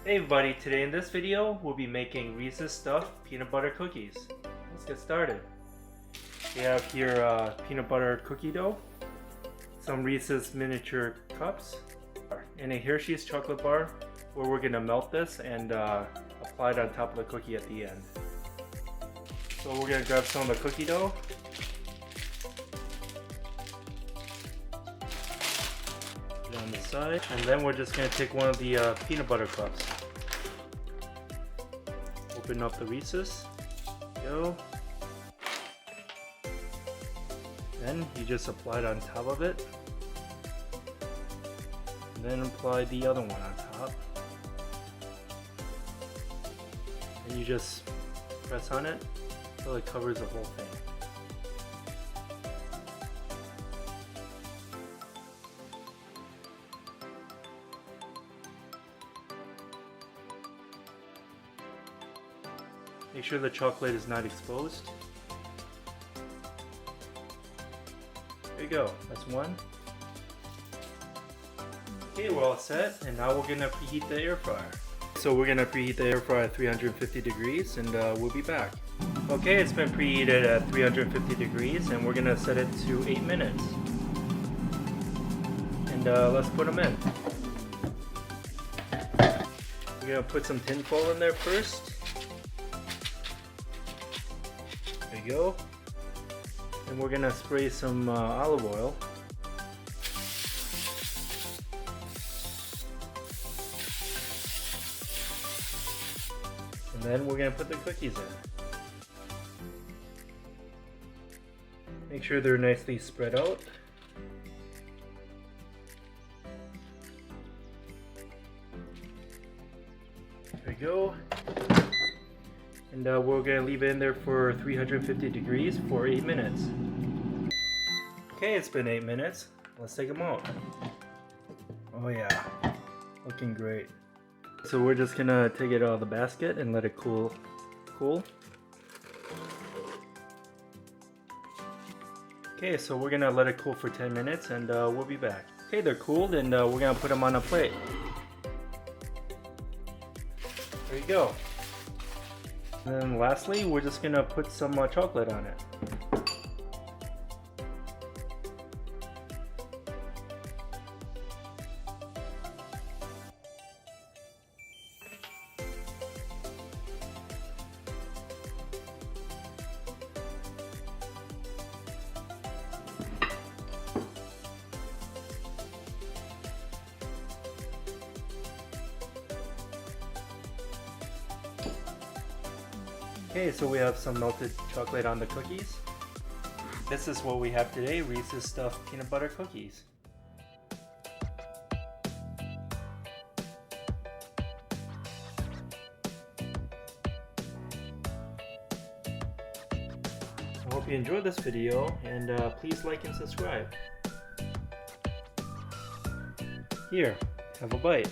Hey everybody, today in this video we'll be making Reese's stuffed peanut butter cookies. Let's get started. We have here peanut butter cookie dough, some Reese's miniature cups, and a Hershey's chocolate bar where we're going to melt this and apply it on top of the cookie at the end. So we're going to grab some of the cookie dough. Put it on the side, and then we're just going to take one of the peanut butter cups. Open up the Reese's. Go. Then you just apply it on top of it. And then apply the other one on top. And you just press on it until it covers the whole thing. Make sure the chocolate is not exposed. There you go, that's one. Okay, we're all set, and now we're gonna preheat the air fryer. So we're gonna preheat the air fryer at 350 degrees, and we'll be back. Okay, it's been preheated at 350 degrees, and we're gonna set it to 8 minutes. And let's put them in. We're gonna put some tin foil in there first. There you go. And we're gonna spray some olive oil. And then we're gonna put the cookies in. Make sure they're nicely spread out. There we go. And we're going to leave it in there for 350 degrees for 8 minutes. Okay, it's been 8 minutes. Let's take them out. Oh yeah, looking great. So we're just going to take it out of the basket and let it cool. Okay, so we're going to let it cool for 10 minutes and we'll be back. Okay, they're cooled, and we're going to put them on a plate. There you go. And then lastly, we're just gonna put some chocolate on it. Okay, so we have some melted chocolate on the cookies. This is what we have today, Reese's stuffed peanut butter cookies. I hope you enjoyed this video, and please like and subscribe. Here, have a bite.